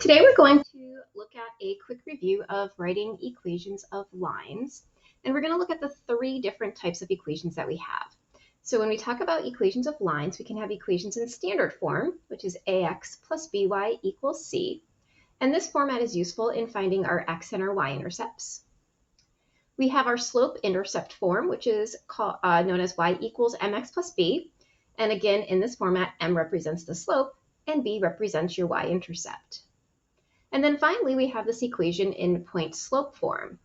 Today we're going to look at a quick review of writing equations of lines. And we're going to look at the three different types of equations that we have. So when we talk about equations of lines, we can have equations in standard form, which is ax plus by equals c. And this format is useful in finding our x and our y-intercepts. We have our slope-intercept form, which is known as y equals mx plus b. And again, in this format, m represents the slope and b represents your y-intercept. And then finally, we have this equation in point-slope form.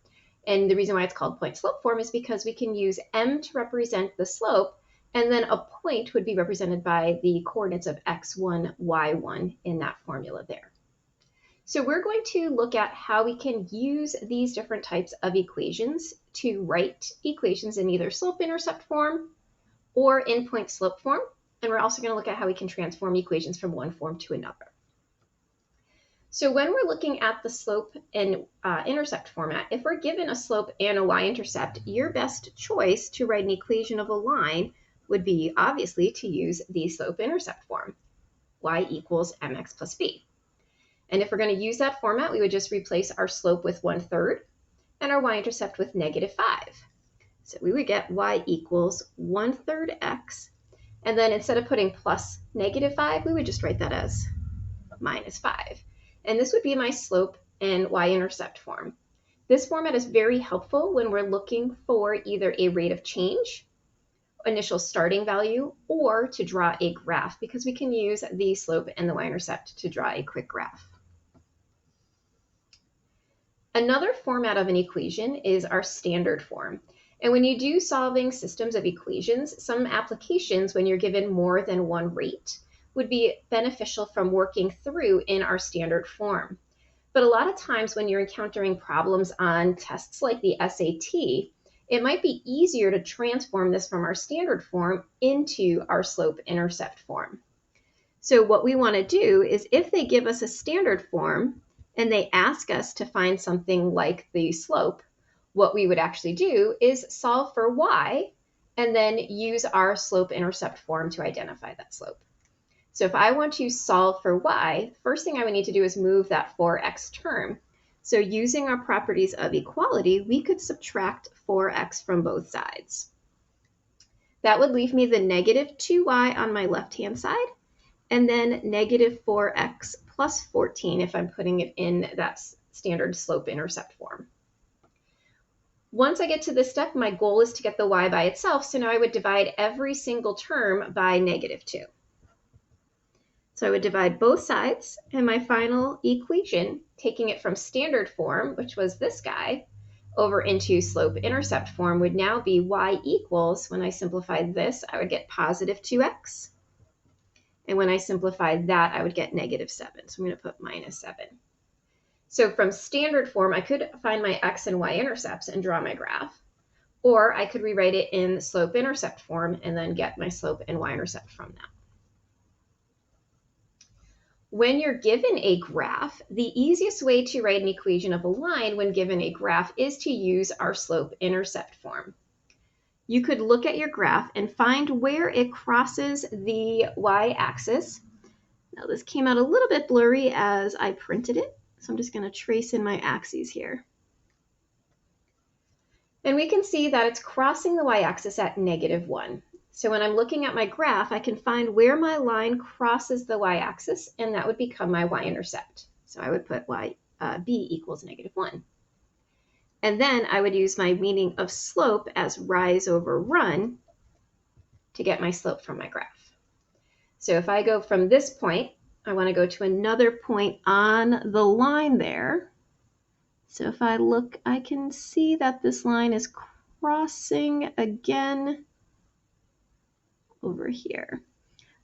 And the reason why it's called point-slope form is because we can use m to represent the slope, and then a point would be represented by the coordinates of x1, y1 in that formula there. So we're going to look at how we can use these different types of equations to write equations in either slope-intercept form or in point-slope form. And we're also going to look at how we can transform equations from one form to another. So when we're looking at the slope and intercept format, if we're given a slope and a y-intercept, your best choice to write an equation of a line would be obviously to use the slope-intercept form, y equals mx plus b. And if we're going to use that format, we would just replace our slope with 1/3 and our y-intercept with -5. So we would get y equals 1/3 x, and then instead of putting plus -5, we would just write that as -5. And this would be my slope and y-intercept form. This format is very helpful when we're looking for either a rate of change, initial starting value, or to draw a graph, because we can use the slope and the y-intercept to draw a quick graph. Another format of an equation is our standard form. And when you do solving systems of equations, some applications when you're given more than one rate would be beneficial from working through in our standard form. But a lot of times when you're encountering problems on tests like the SAT, it might be easier to transform this from our standard form into our slope-intercept form. So what we want to do is, if they give us a standard form and they ask us to find something like the slope, what we would actually do is solve for y and then use our slope-intercept form to identify that slope. So if I want to solve for y, first thing I would need to do is move that 4x term. So using our properties of equality, we could subtract 4x from both sides. That would leave me the -2y on my left-hand side, and then -4x plus 14 if I'm putting it in that standard slope-intercept form. Once I get to this step, my goal is to get the y by itself, so now I would divide every single term by -2. So I would divide both sides, and my final equation, taking it from standard form, which was this guy, over into slope-intercept form, would now be y equals, when I simplified this, I would get +2x. And when I simplified that, I would get -7. So I'm going to put -7. So from standard form, I could find my x and y-intercepts and draw my graph. Or I could rewrite it in slope-intercept form and then get my slope and y-intercept from that. When you're given a graph, the easiest way to write an equation of a line when given a graph is to use our slope-intercept form. You could look at your graph and find where it crosses the y-axis. Now this came out a little bit blurry as I printed it, so I'm just going to trace in my axes here. And we can see that it's crossing the y-axis at -1. So when I'm looking at my graph, I can find where my line crosses the y-axis, and that would become my y-intercept. So I would put b equals -1. And then I would use my meaning of slope as rise over run to get my slope from my graph. So if I go from this point, I want to go to another point on the line there. So if I look, I can see that this line is crossing again over here.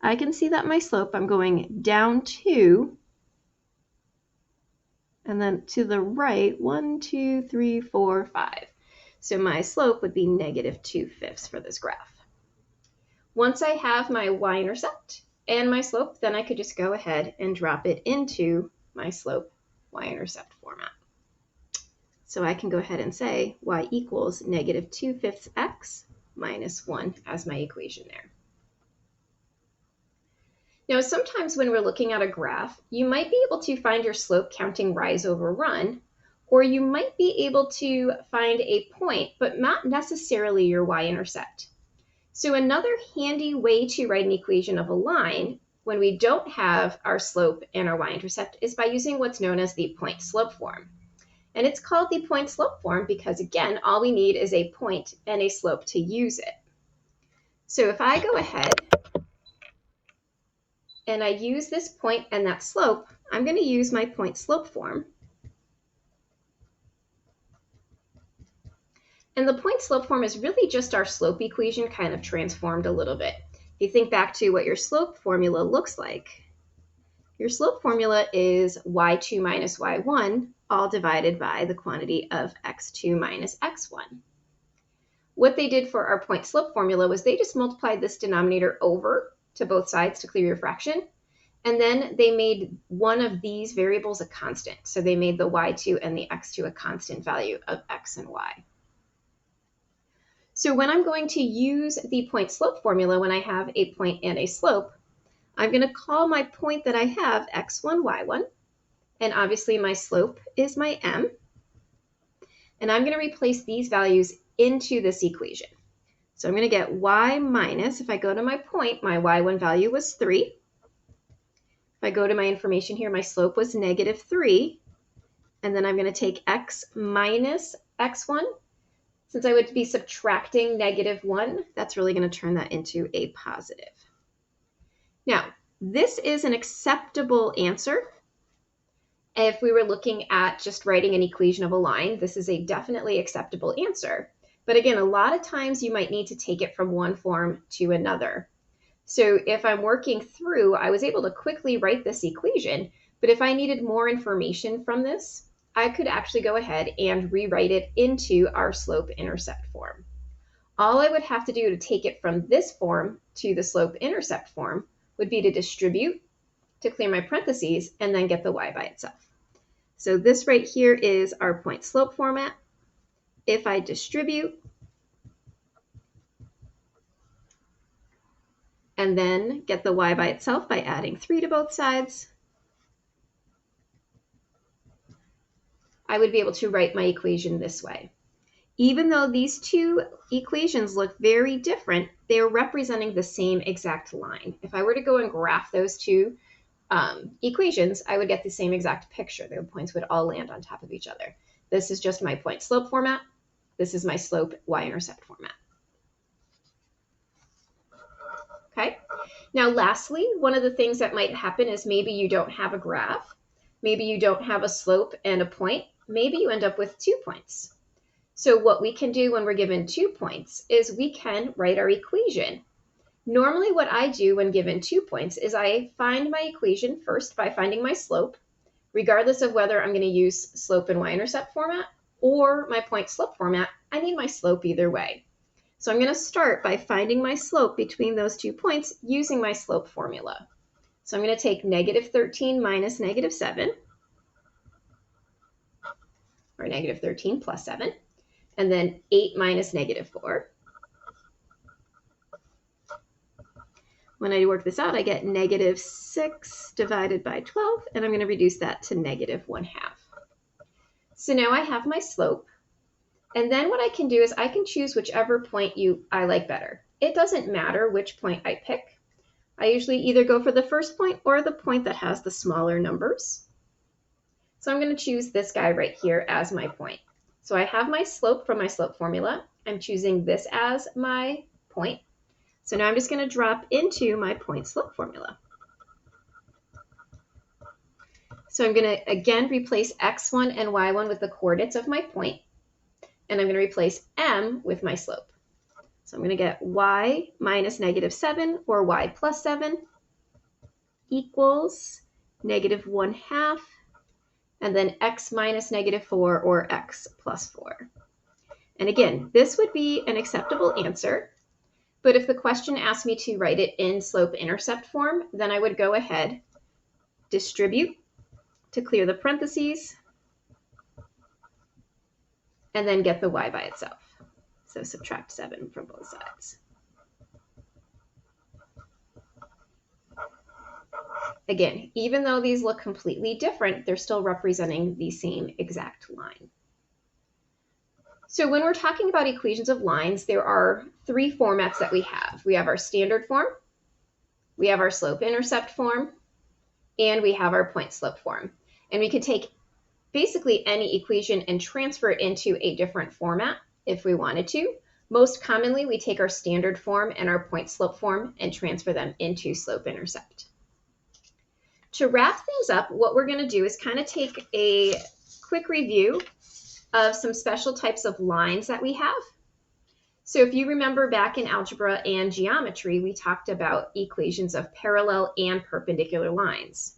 I can see that my slope, I'm going down 2, and then to the right, 1, 2, 3, 4, 5. So my slope would be -2/5 for this graph. Once I have my y-intercept and my slope, then I could just go ahead and drop it into my slope y-intercept format. So I can go ahead and say y equals -2/5 x minus 1 as my equation there. Now, sometimes when we're looking at a graph, you might be able to find your slope counting rise over run, or you might be able to find a point, but not necessarily your y-intercept. So another handy way to write an equation of a line when we don't have our slope and our y-intercept is by using what's known as the point-slope form. And it's called the point-slope form because, again, all we need is a point and a slope to use it. So if I go ahead and I use this point and that slope, I'm going to use my point-slope form. And the point-slope form is really just our slope equation kind of transformed a little bit. If you think back to what your slope formula looks like, your slope formula is y2 minus y1, all divided by the quantity of x2 minus x1. What they did for our point-slope formula was they just multiplied this denominator over to both sides to clear your fraction, and then they made one of these variables a constant. So they made the y2 and the x2 a constant value of x and y. So when I'm going to use the point-slope formula when I have a point and a slope, I'm going to call my point that I have x1, y1, and obviously my slope is my m. And I'm going to replace these values into this equation. So I'm going to get y minus, if I go to my point, my y1 value was 3. If I go to my information here, my slope was negative 3. And then I'm going to take x minus x1. Since I would be subtracting negative 1, that's really going to turn that into a positive. Now, this is an acceptable answer. If we were looking at just writing an equation of a line, this is a definitely acceptable answer. But again, a lot of times you might need to take it from one form to another. So if I'm working through, I was able to quickly write this equation, but if I needed more information from this, I could actually go ahead and rewrite it into our slope-intercept form. All I would have to do to take it from this form to the slope-intercept form would be to distribute, to clear my parentheses, and then get the y by itself. So this right here is our point-slope format. If I distribute, and then get the y by itself by adding 3 to both sides, I would be able to write my equation this way. Even though these two equations look very different, they are representing the same exact line. If I were to go and graph those two equations, I would get the same exact picture. The points would all land on top of each other. This is just my point-slope format. This is my slope y-intercept format. Okay. Now, lastly, one of the things that might happen is maybe you don't have a graph. Maybe you don't have a slope and a point. Maybe you end up with 2 points. So what we can do when we're given 2 points is we can write our equation. Normally what I do when given 2 points is I find my equation first by finding my slope, regardless of whether I'm going to use slope and y-intercept format or my point-slope format. I need my slope either way. So I'm going to start by finding my slope between those 2 points using my slope formula. So I'm going to take negative 13 minus negative 7, or negative 13 plus 7, and then 8 minus negative 4. When I work this out, I get negative 6 divided by 12, and I'm going to reduce that to negative 1/2. So now I have my slope. And then what I can do is I can choose whichever point I like better. It doesn't matter which point I pick. I usually either go for the first point or the point that has the smaller numbers. So I'm going to choose this guy right here as my point. So I have my slope from my slope formula. I'm choosing this as my point. So now I'm just going to drop into my point-slope formula. So I'm going to, again, replace x1 and y1 with the coordinates of my point. And I'm going to replace m with my slope. So I'm going to get y minus negative 7, or y plus 7, equals negative 1/2, and then x minus negative 4, or x plus 4. And again, this would be an acceptable answer. But if the question asked me to write it in slope-intercept form, then I would go ahead, distribute to clear the parentheses, and then get the y by itself. So subtract 7 from both sides. Again, even though these look completely different, they're still representing the same exact line. So when we're talking about equations of lines, there are three formats that we have. We have our standard form, we have our slope-intercept form, and we have our point-slope form. And we could take basically any equation and transfer it into a different format if we wanted to. Most commonly, we take our standard form and our point-slope form and transfer them into slope-intercept. To wrap things up, what we're going to do is kind of take a quick review of some special types of lines that we have. So if you remember back in algebra and geometry, we talked about equations of parallel and perpendicular lines.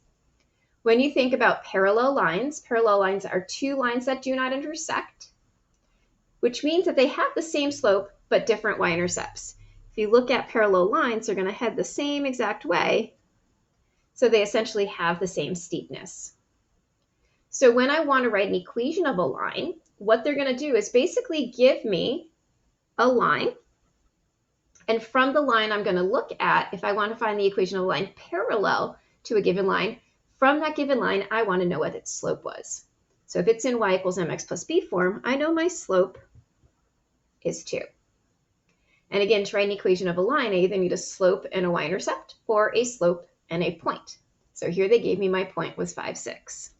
When you think about parallel lines are two lines that do not intersect, which means that they have the same slope but different y-intercepts. If you look at parallel lines, they're going to head the same exact way, so they essentially have the same steepness. So when I want to write an equation of a line, what they're going to do is basically give me a line, and from the line I'm going to look at, if I want to find the equation of a line parallel to a given line, from that given line, I want to know what its slope was. So if it's in y equals mx plus b form, I know my slope is 2. And again, to write an equation of a line, I either need a slope and a y-intercept or a slope and a point. So here they gave me my point was 5, 6.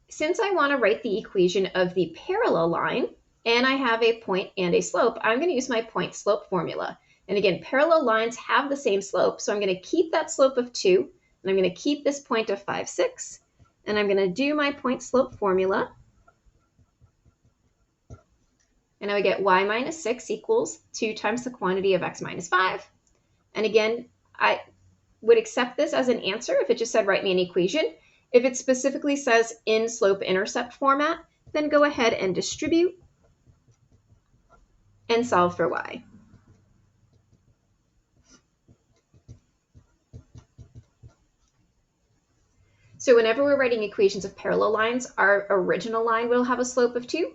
Since I want to write the equation of the parallel line, and I have a point and a slope, I'm going to use my point-slope formula. And again, parallel lines have the same slope, so I'm going to keep that slope of 2, and I'm going to keep this point of 5, 6, and I'm going to do my point-slope formula. And I would get y minus 6 equals 2 times the quantity of x minus 5. And again, I would accept this as an answer if it just said write me an equation. If it specifically says in slope-intercept format, then go ahead and distribute and solve for y. So whenever we're writing equations of parallel lines, our original line will have a slope of 2,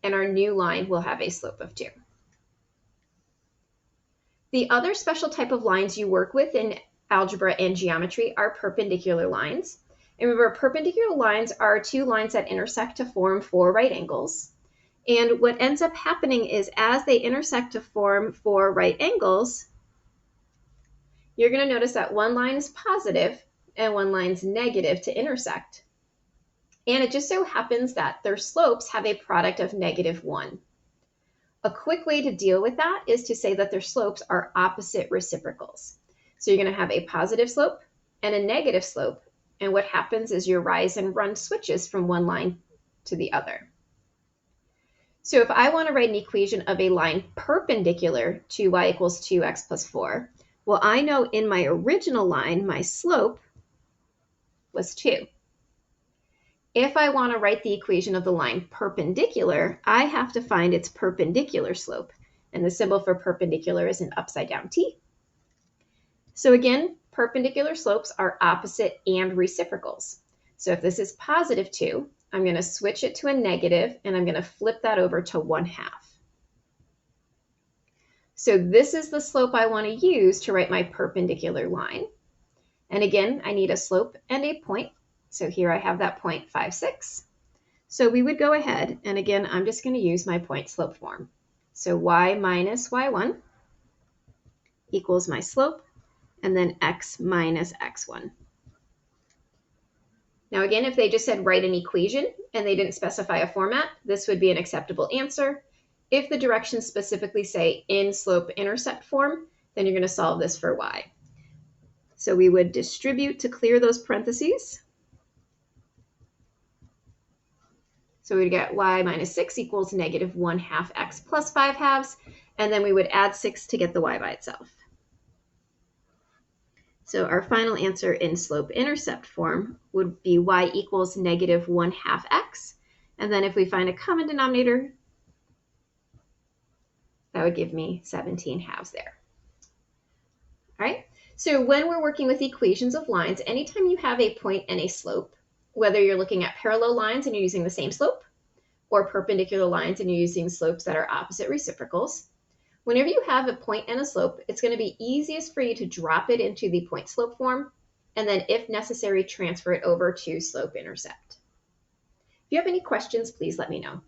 and our new line will have a slope of 2. The other special type of lines you work with in algebra and geometry are perpendicular lines. And remember, perpendicular lines are two lines that intersect to form 4 right angles. And what ends up happening is as they intersect to form 4 right angles, you're going to notice that one line is positive and one line's negative to intersect. And it just so happens that their slopes have a product of -1. A quick way to deal with that is to say that their slopes are opposite reciprocals. So you're going to have a positive slope and a negative slope. And what happens is your rise and run switches from one line to the other. So if I want to write an equation of a line perpendicular to y equals 2x plus 4, well, I know in my original line, my slope was 2. If I want to write the equation of the line perpendicular, I have to find its perpendicular slope. And the symbol for perpendicular is an upside down T. So again, perpendicular slopes are opposite and reciprocals. So if this is positive 2, I'm going to switch it to a negative, and I'm going to flip that over to 1/2. So this is the slope I want to use to write my perpendicular line. And again, I need a slope and a point. So here I have that point 5, 6. So we would go ahead, and again, I'm just going to use my point-slope form. So y minus y1 equals my slope, and then x minus x1. Now again, if they just said write an equation and they didn't specify a format, this would be an acceptable answer. If the directions specifically say in slope-intercept form, then you're going to solve this for y. So we would distribute to clear those parentheses. So we'd get y minus 6 equals -1/2 x plus 5/2, and then we would add 6 to get the y by itself. So our final answer in slope-intercept form would be y equals -1/2 x. And then if we find a common denominator, that would give me 17/2 there. All right, so when we're working with equations of lines, anytime you have a point and a slope, whether you're looking at parallel lines and you're using the same slope, or perpendicular lines and you're using slopes that are opposite reciprocals, Whenever you have a point and a slope, it's going to be easiest for you to drop it into the point slope form, and then if necessary, transfer it over to slope intercept. If you have any questions, please let me know.